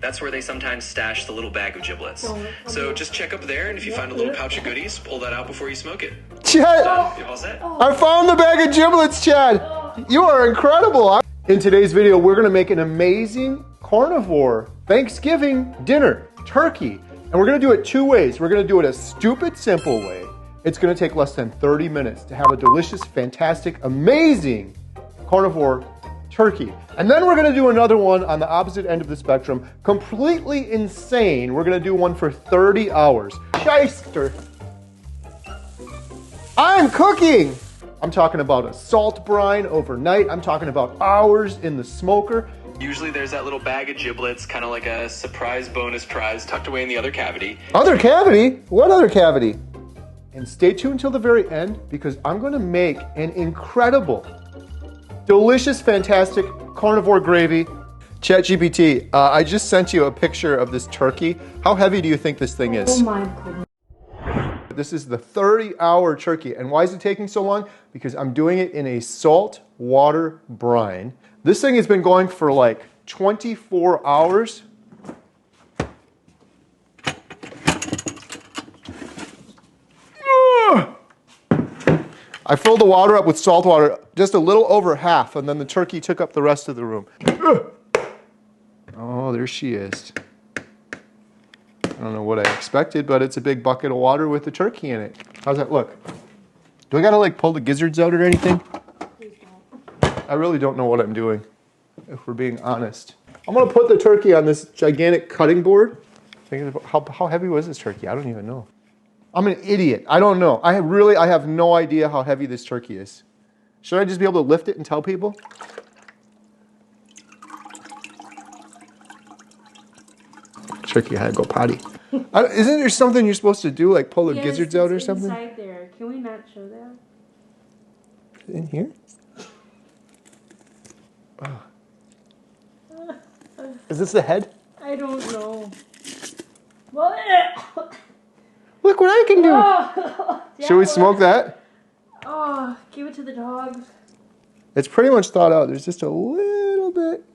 That's where they sometimes stash the little bag of giblets. So just check up there, and if you find a little pouch of goodies, pull that out before you smoke it. Chad, You all set? I found the bag of giblets, Chad. You are incredible. In today's video, we're gonna make an amazing carnivore Thanksgiving dinner, turkey. And we're gonna do it two ways. We're gonna do it a stupid simple way. It's gonna take less than 30 minutes to have a delicious, fantastic, amazing carnivore turkey. And then we're gonna do another one on the opposite end of the spectrum, completely insane. We're gonna do one for 30 hours. Shyster. I'm cooking. I'm talking about a salt brine overnight. I'm talking about hours in the smoker. Usually there's that little bag of giblets, kind of like a surprise bonus prize tucked away in the other cavity. Other cavity? What other cavity? And stay tuned till the very end because I'm gonna make an incredible, delicious, fantastic carnivore gravy. ChatGPT, I just sent you a picture of this turkey. How heavy do you think this thing is? Oh my goodness. This is the 30-hour turkey. And why is it taking so long? Because I'm doing it in a salt water brine. This thing has been going for like 24 hours. I filled the water up with salt water, just a little over half, and then the turkey took up the rest of the room. Oh, there she is. I don't know what I expected, but it's a big bucket of water with the turkey in it. How's that look? Do I gotta like pull the gizzards out or anything? I really don't know what I'm doing, if we're being honest. I'm gonna put the turkey on this gigantic cutting board. Thinking about how heavy was this turkey? I don't even know. I'm an idiot. I don't know. I have no idea how heavy this turkey is. Should I just be able to lift it and tell people? Turkey had to go potty. Isn't there something you're supposed to do, like pull the gizzards out or something? Inside there. Can we not show that? In here? Oh. Is this the head? I don't know. Well, Look what I can do. Should we smoke that? Oh, give it to the dogs. It's pretty much thawed out. There's just a little bit.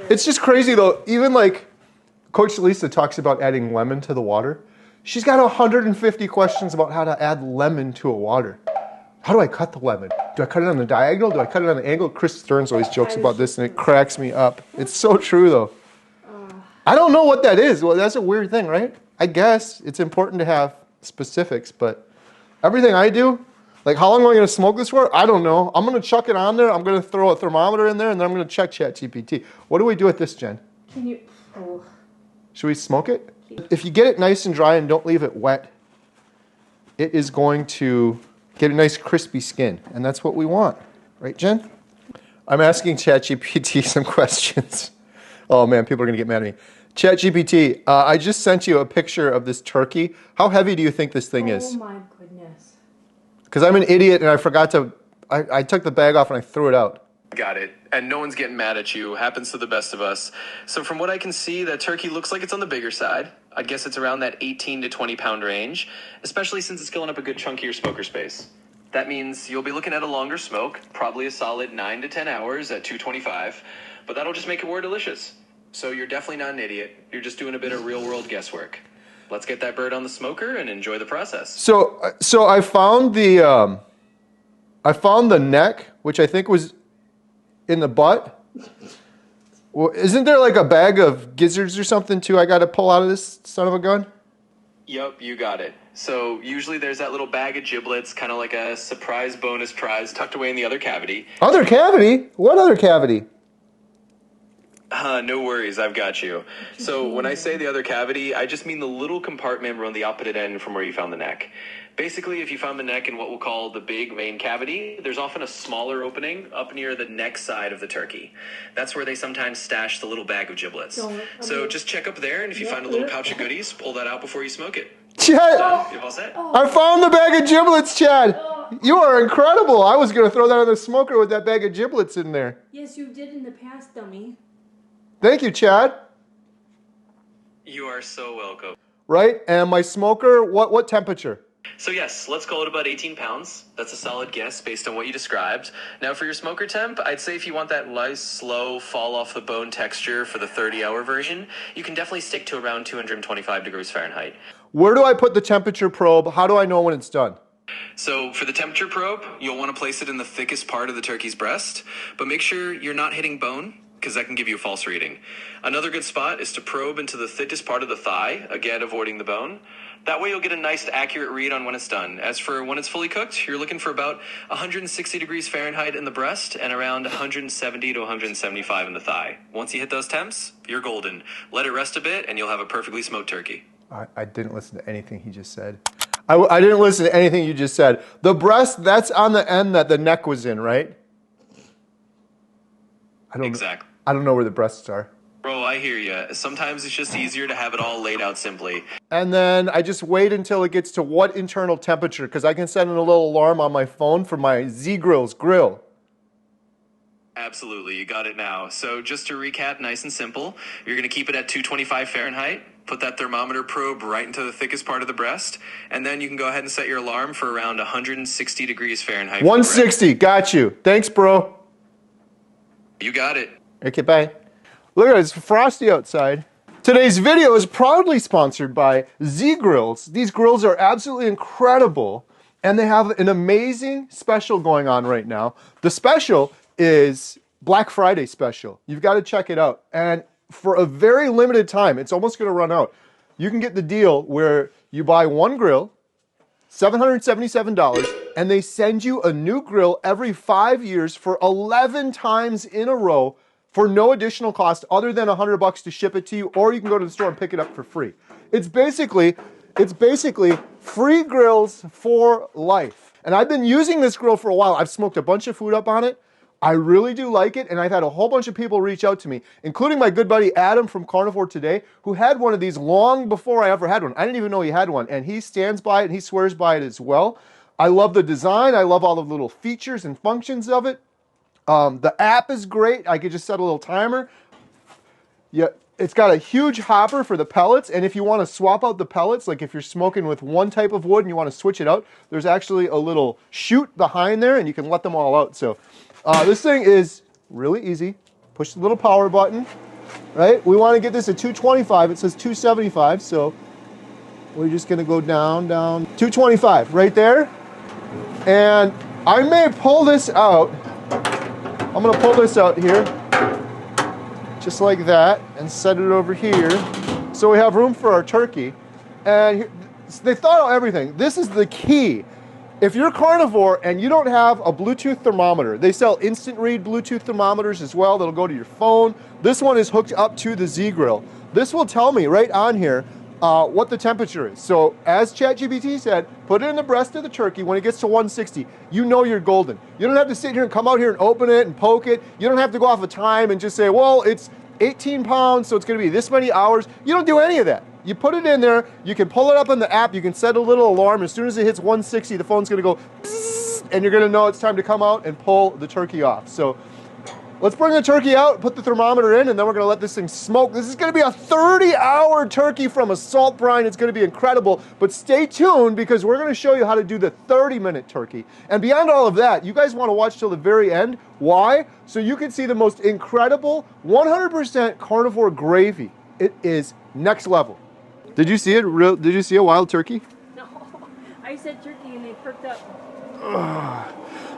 It's just crazy though. Even like Coach Lisa talks about adding lemon to the water. She's got 150 questions about how to add lemon to a water. How do I cut the lemon? Do I cut it on the diagonal? Do I cut it on the angle? Chris Stearns always jokes about this and it cracks me up. It's so true though. I don't know what that is. Well, that's a weird thing, right? I guess it's important to have specifics, but everything I do, like how long am I going to smoke this for? I don't know. I'm going to chuck it on there. I'm going to throw a thermometer in there and then I'm going to check ChatGPT. What do we do with this, Jen? Can you? Oh. Should we smoke it? If you get it nice and dry and don't leave it wet, it is going to get a nice crispy skin. And that's what we want. Right, Jen? I'm asking ChatGPT some questions. Oh man, people are going to get mad at me. ChatGPT, I just sent you a picture of this turkey. How heavy do you think this thing is? Oh my goodness. Because I'm an idiot and I forgot to, I took the bag off and I threw it out. Got it. And no one's getting mad at you. Happens to the best of us. So from what I can see, that turkey looks like it's on the bigger side. I'd guess it's around that 18 to 20 pound range, especially since it's filling up a good chunk of your smoker space. That means you'll be looking at a longer smoke, probably a solid 9 to 10 hours at 225, but that'll just make it more delicious. So you're definitely not an idiot. You're just doing a bit of real world guesswork. Let's get that bird on the smoker and enjoy the process. So I found the neck, which I think was in the butt. Well, isn't there like a bag of gizzards or something too I got to pull out of this son of a gun? Yup, you got it. So usually there's that little bag of giblets, kind of like a surprise bonus prize tucked away in the other cavity. Other cavity? What other cavity? No worries, I've got you. So when I say the other cavity, I just mean the little compartment around the opposite end from where you found the neck. Basically, if you found the neck in what we'll call the big main cavity, there's often a smaller opening up near the neck side of the turkey. That's where they sometimes stash the little bag of giblets. So just check up there, and if you find a little pouch of goodies, pull that out before you smoke it. Chad, You all set? I found the bag of giblets, Chad. You are incredible. I was going to throw that on the smoker with that bag of giblets in there. Yes, you did in the past, dummy. Thank you, Chad. You are so welcome. Right? And my smoker, what temperature? So yes, let's call it about 18 pounds. That's a solid guess based on what you described. Now for your smoker temp, I'd say if you want that nice, slow, fall off the bone texture for the 30-hour version, you can definitely stick to around 225 degrees Fahrenheit. Where do I put the temperature probe? How do I know when it's done? So for the temperature probe, you'll want to place it in the thickest part of the turkey's breast, but make sure you're not hitting bone, because that can give you a false reading. Another good spot is to probe into the thickest part of the thigh, again avoiding the bone. That way you'll get a nice accurate read on when it's done. As for when it's fully cooked, you're looking for about 160 degrees Fahrenheit in the breast and around 170 to 175 in the thigh. Once you hit those temps, you're golden. Let it rest a bit and you'll have a perfectly smoked turkey. I didn't listen to anything he just said. I didn't listen to anything you just said. The breast, that's on the end that the neck was in, right? Exactly. I don't know where the breasts are. Bro, I hear you. Sometimes it's just easier to have it all laid out simply. And then I just wait until it gets to what internal temperature, because I can send in a little alarm on my phone for my Z-Grills grill. Absolutely, you got it now. So just to recap, nice and simple, you're going to keep it at 225 Fahrenheit, put that thermometer probe right into the thickest part of the breast, and then you can go ahead and set your alarm for around 160 degrees Fahrenheit. 160, got you. Thanks, bro. You got it. Okay, bye. Look at it, it's frosty outside. Today's video is proudly sponsored by Z-Grills. These grills are absolutely incredible, and they have an amazing special going on right now. The special is Black Friday special. You've got to check it out. And for a very limited time, it's almost going to run out. You can get the deal where you buy one grill, $777, and they send you a new grill every 5 years for 11 times in a row for no additional cost other than $100 to ship it to you, or you can go to the store and pick it up for free. It's basically free grills for life. And I've been using this grill for a while. I've smoked a bunch of food up on it. I really do like it, and I've had a whole bunch of people reach out to me, including my good buddy Adam from Carnivore Today, who had one of these long before I ever had one. I didn't even know he had one, and he stands by it and he swears by it as well. I love the design. I love all the little features and functions of it. The app is great. I could just set a little timer. Yeah, it's got a huge hopper for the pellets, and if you want to swap out the pellets, like if you're smoking with one type of wood and you want to switch it out, there's actually a little chute behind there, and you can let them all out. So this thing is really easy. Push the little power button, right? We want to get this at 225. It says 275, so we're just going to go down, 225 right there. And I may pull this out. I'm going to pull this out here, just like that, and set it over here. So we have room for our turkey. And they thought out everything. This is the key. If you're carnivore and you don't have a Bluetooth thermometer, they sell instant read Bluetooth thermometers as well that'll go to your phone. This one is hooked up to the Z-Grill. This will tell me right on here what the temperature is. So as ChatGPT said, put it in the breast of the turkey. When it gets to 160, you know you're golden. You don't have to sit here and come out here and open it and poke it. You don't have to go off a time and just say, well, it's 18 pounds, so it's going to be this many hours. You don't do any of that. You put it in there, you can pull it up on the app, you can set a little alarm. As soon as it hits 160, the phone's going to go bzzz, and you're going to know it's time to come out and pull the turkey off. So let's bring the turkey out, put the thermometer in, and then we're going to let this thing smoke. This is going to be a 30-hour turkey from a salt brine. It's going to be incredible. But stay tuned, because we're going to show you how to do the 30-minute turkey. And beyond all of that, you guys want to watch till the very end. Why? So you can see the most incredible 100% carnivore gravy. It is next level. Did you see it? Did you see a wild turkey? No, I said turkey and they perked up.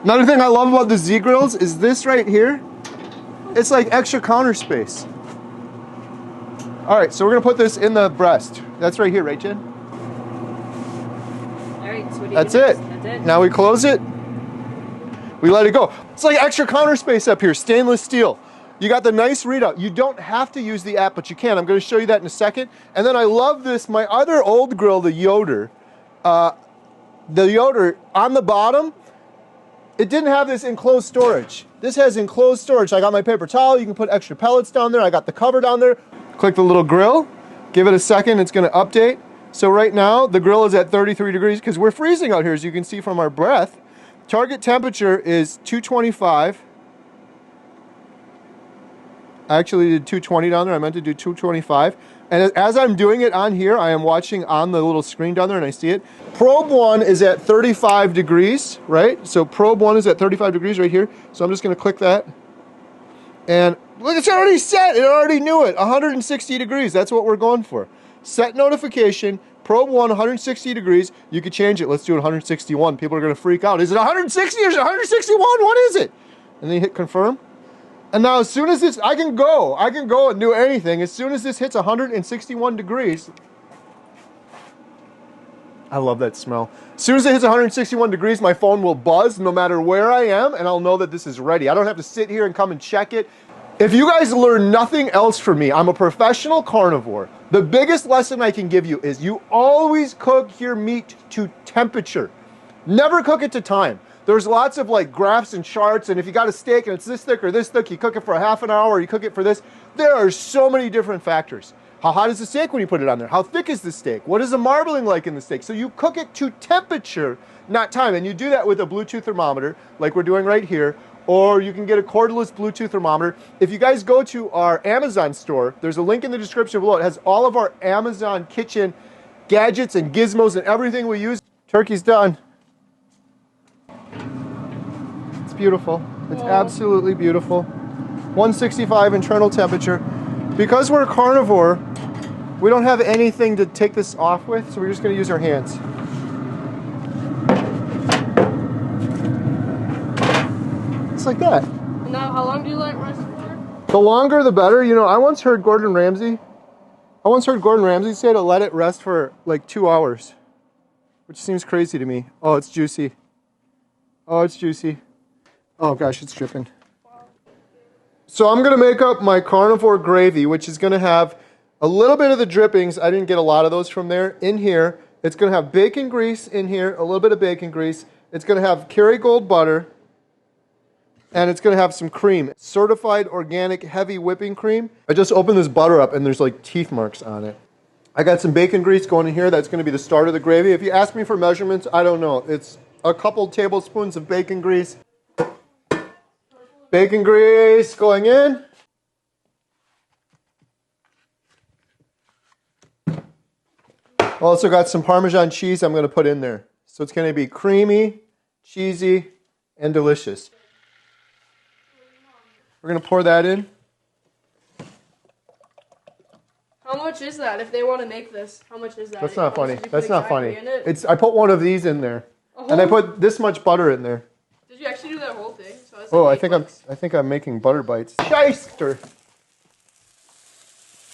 Another thing I love about the Z-Grills is this right here. It's like extra counter space. All right, so we're gonna put this in the breast. That's right here, right, Jen? All right, so what do you That's do it. next? That's it. Now we close it. We let it go. It's like extra counter space up here, stainless steel. You got the nice readout. You don't have to use the app, but you can. I'm going to show you that in a second. And then I love this. My other old grill, the Yoder. The Yoder on the bottom, it didn't have this enclosed storage. This has enclosed storage. I got my paper towel. You can put extra pellets down there. I got the cover down there. Click the little grill. Give it a second. It's going to update. So right now, the grill is at 33 degrees because we're freezing out here, as you can see from our breath. Target temperature is 225. I actually did 220 down there. I meant to do 225. And as I'm doing it on here, I am watching on the little screen down there and I see it. Probe 1 is at 35 degrees, right? So probe 1 is at 35 degrees right here. So I'm just going to click that. And look, it's already set. It already knew it. 160 degrees. That's what we're going for. Set notification. Probe 1, 160 degrees. You could change it. Let's do it 161. People are going to freak out. Is it 160 or is it 161? What is it? And then you hit confirm. And now as soon as this, I can go and do anything. As soon as this hits 161 degrees, I love that smell. As soon as it hits 161 degrees, my phone will buzz no matter where I am, and I'll know that this is ready. I don't have to sit here and come and check it. If you guys learn nothing else from me, I'm a professional carnivore. The biggest lesson I can give you is you always cook your meat to temperature. Never cook it to time. There's lots of like graphs and charts, and if you got a steak and it's this thick or this thick, you cook it for a half an hour, or you cook it for this. There are so many different factors. How hot is the steak when you put it on there? How thick is the steak? What is the marbling like in the steak? So you cook it to temperature, not time. And you do that with a Bluetooth thermometer, like we're doing right here, or you can get a cordless Bluetooth thermometer. If you guys go to our Amazon store, there's a link in the description below. It has all of our Amazon kitchen gadgets and gizmos and everything we use. Turkey's done. It's beautiful. It's absolutely beautiful. 165 internal temperature. Because we're a carnivore, we don't have anything to take this off with, so we're just going to use our hands. It's like that. And now, how long do you let it rest for? The longer, the better. You know, I once heard Gordon Ramsay say to let it rest for like 2 hours, which seems crazy to me. Oh, it's juicy. Oh, it's juicy. Oh gosh, it's dripping. So I'm going to make up my carnivore gravy, which is going to have a little bit of the drippings. I didn't get a lot of those from there. In here, it's going to have bacon grease in here, a little bit of bacon grease. It's going to have Kerrygold butter, and it's going to have some cream. Certified organic heavy whipping cream. I just opened this butter up, and there's like teeth marks on it. I got some bacon grease going in here. That's going to be the start of the gravy. If you ask me for measurements, I don't know. It's a couple tablespoons of bacon grease. Bacon grease going in. Also got some Parmesan cheese I'm going to put in there. So it's going to be creamy, cheesy, and delicious. We're going to pour that in. How much is that? If they want to make this, how much is that? That's not funny. That's not funny. It? I put one of these in there. And I put this much butter in there. Did you actually do that whole thing? So it's Oh, like I think I'm making butter bites. Shyster.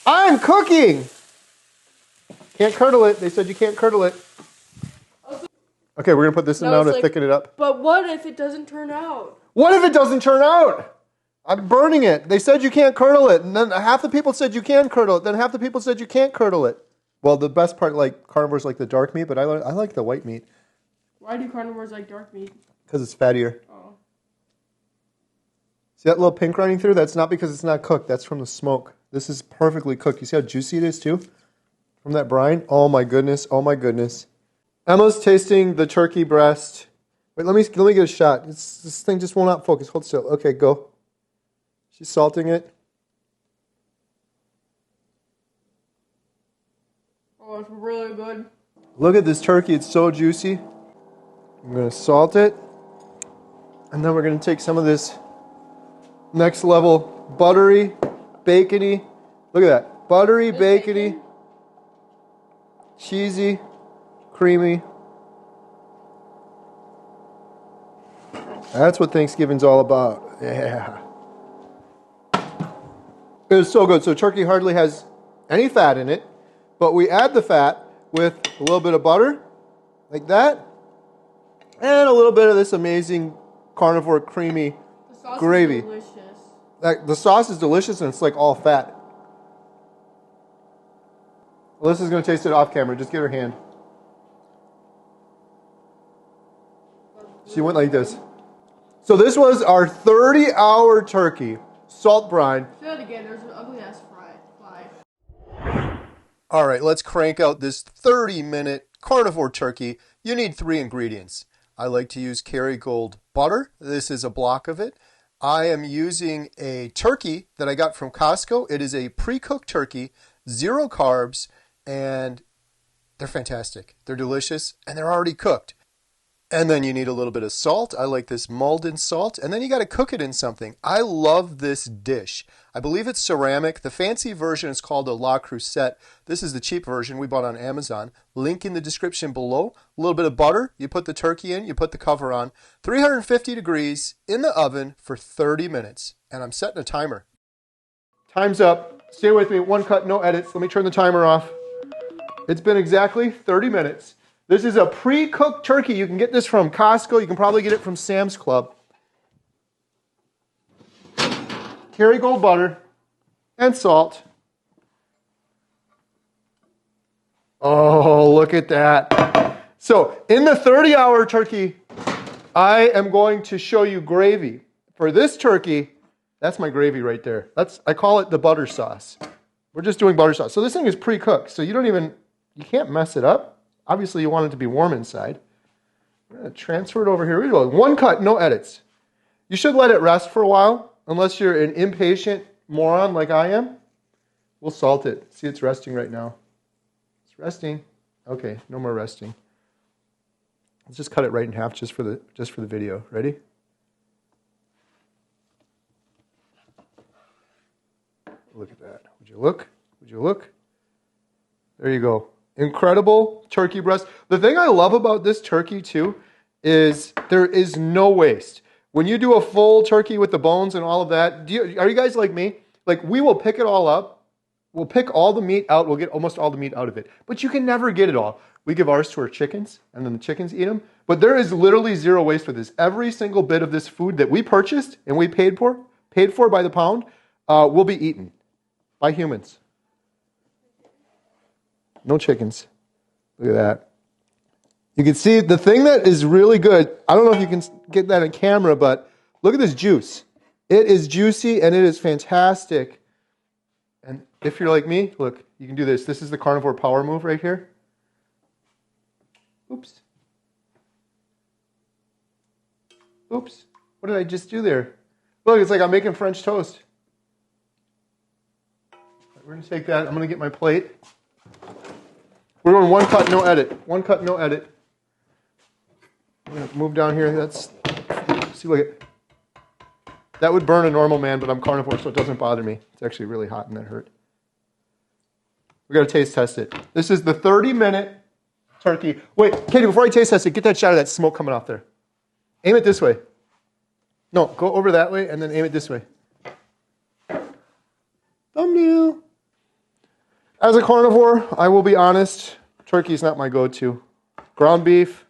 I'm cooking. Can't curdle it. They said you can't curdle it. Okay, we're gonna put this in now to thicken it up. But what if it doesn't turn out? What if it doesn't turn out? I'm burning it. They said you can't curdle it, and then half the people said you can curdle it. Then half the people said you can't curdle it. Well, the best part, like carnivores, like the dark meat, but I like the white meat. Why do carnivores like dark meat? Because it's fattier. Oh. See that little pink running through? That's not because it's not cooked. That's from the smoke. This is perfectly cooked. You see how juicy it is too? From that brine? Oh my goodness. Oh my goodness. Emma's tasting the turkey breast. Wait, let me get a shot. This thing just will not focus. Hold still. Okay, go. She's salting it. Oh, it's really good. Look at this turkey. It's so juicy. I'm going to salt it. And then we're going to take some of this next level buttery, bacony. Look at that. Buttery, bacony, cheesy, creamy. That's what Thanksgiving's all about. Yeah. It's so good. So turkey hardly has any fat in it, but we add the fat with a little bit of butter, like that, and a little bit of this amazing carnivore creamy gravy. The sauce is delicious. The sauce is delicious, and it's like all fat. Alyssa's going to taste it off camera. Just give her a hand. She went like this. So this was our 30-hour turkey. Salt brine. Say that again. There's an ugly-ass fly. All right, let's crank out this 30-minute carnivore turkey. You need 3 ingredients. I like to use Kerrygold butter. This is a block of it. I am using a turkey that I got from Costco. It is a pre-cooked turkey, 0 carbs, and they're fantastic. They're delicious, and they're already cooked. And then you need a little bit of salt. I like this Malden salt. And then you got to cook it in something. I love this dish. I believe it's ceramic. The fancy version is called a La Crusette. This is the cheap version we bought on Amazon. Link in the description below. A little bit of butter. You put the turkey in. You put the cover on. 350 degrees in the oven for 30 minutes. And I'm setting a timer. Time's up. Stay with me. One cut, no edits. Let me turn the timer off. It's been exactly 30 minutes. This is a pre-cooked turkey. You can get this from Costco. You can probably get it from Sam's Club. Kerrygold butter and salt. Oh, look at that. So in the 30-hour turkey, I am going to show you gravy. For this turkey, that's my gravy right there. I call it the butter sauce. We're just doing butter sauce. So this thing is pre-cooked, so you can't mess it up. Obviously, you want it to be warm inside. I'm going to transfer it over here. We go. One cut, no edits. You should let it rest for a while, unless you're an impatient moron like I am. We'll salt it. See, it's resting right now. It's resting. Okay, no more resting. Let's just cut it right in half just for the video. Ready? Look at that. Would you look? Would you look? There you go. Incredible turkey breast. The thing I love about this turkey too is there is no waste. When you do a full turkey with the bones and all of that, are you guys like me? Like, we will pick it all up. We'll pick all the meat out. We'll get almost all the meat out of it. But you can never get it all. We give ours to our chickens, and then the chickens eat them. But there is literally zero waste with this. Every single bit of this food that we purchased and we paid for by the pound, will be eaten by humans. No chickens. Look at that. You can see the thing that is really good. I don't know if you can get that on camera, but look at this juice. It is juicy and it is fantastic. And if you're like me, look, you can do this. This is the carnivore power move right here. Oops. Oops. What did I just do there? Look, it's like I'm making French toast. We're going to take that. I'm going to get my plate. We're going one cut, no edit. One cut, no edit. I'm going to move down here. See, look at that would burn a normal man, but I'm carnivore, so it doesn't bother me. It's actually really hot and that hurt. We got to taste test it. This is the 30-minute turkey. Wait, Katie, before I taste test it, get that shot of that smoke coming off there. Aim it this way. No, go over that way and then aim it this way. Thumbnail. As a carnivore, I will be honest, turkey's not my go-to. Ground beef,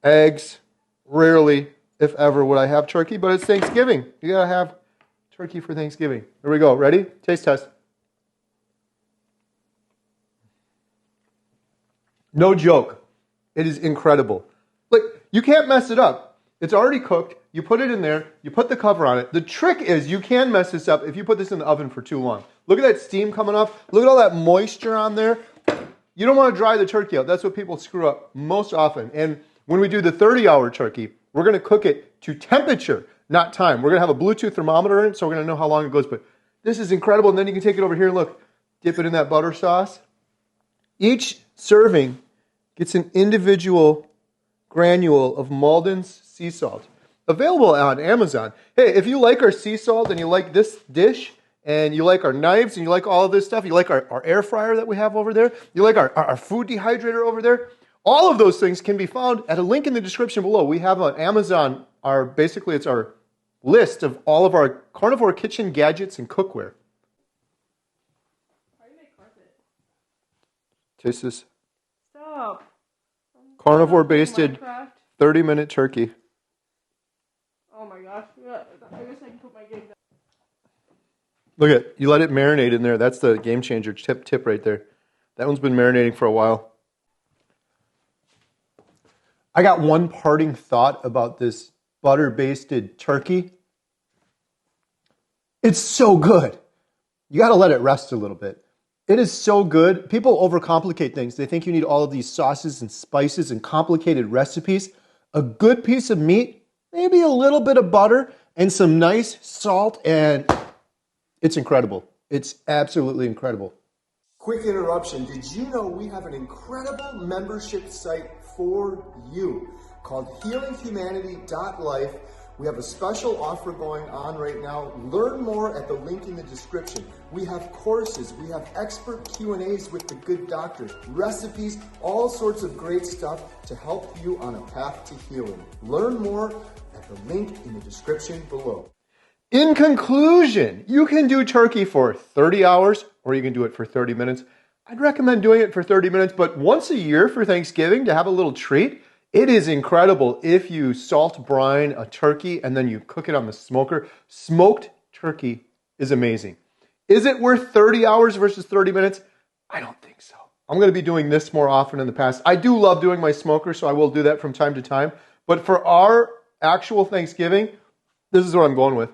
eggs, rarely, if ever, would I have turkey, but it's Thanksgiving. You gotta have turkey for Thanksgiving. Here we go. Ready? Taste test. No joke. It is incredible. Like, you can't mess it up. It's already cooked. You put it in there. You put the cover on it. The trick is you can mess this up if you put this in the oven for too long. Look at that steam coming off. Look at all that moisture on there. You don't want to dry the turkey out. That's what people screw up most often. And when we do the 30-hour turkey, we're going to cook it to temperature, not time. We're going to have a Bluetooth thermometer in it, so we're going to know how long it goes. But this is incredible. And then you can take it over here and look. Dip it in that butter sauce. Each serving gets an individual granule of Malden's sea salt. Available on Amazon. Hey, if you like our sea salt and you like this dish, and you like our knives, and you like all of this stuff, you like our air fryer that we have over there, you like our food dehydrator over there, all of those things can be found at a link in the description below. We have on Amazon, it's our list of all of our carnivore kitchen gadgets and cookware. How do you make carpet? Taste this. Stop. Carnivore basted 30-minute turkey. Oh my gosh. I guess I can put my gig down. Look at, you let it marinate in there. That's the game changer tip right there. That one's been marinating for a while. I got one parting thought about this butter-basted turkey. It's so good. You got to let it rest a little bit. It is so good. People overcomplicate things. They think you need all of these sauces and spices and complicated recipes. A good piece of meat, maybe a little bit of butter, and some nice salt, and it's incredible. It's absolutely incredible. Quick interruption. Did you know we have an incredible membership site for you called healinghumanity.life? We have a special offer going on right now. Learn more at the link in the description. We have courses, we have expert Q&As with the good doctors, recipes, all sorts of great stuff to help you on a path to healing. Learn more at the link in the description below. In conclusion, you can do turkey for 30 hours or you can do it for 30 minutes. I'd recommend doing it for 30 minutes, but once a year for Thanksgiving to have a little treat, it is incredible if you salt brine a turkey and then you cook it on the smoker. Smoked turkey is amazing. Is it worth 30 hours versus 30 minutes? I don't think so. I'm going to be doing this more often in the past. I do love doing my smoker, so I will do that from time to time. But for our actual Thanksgiving, this is what I'm going with.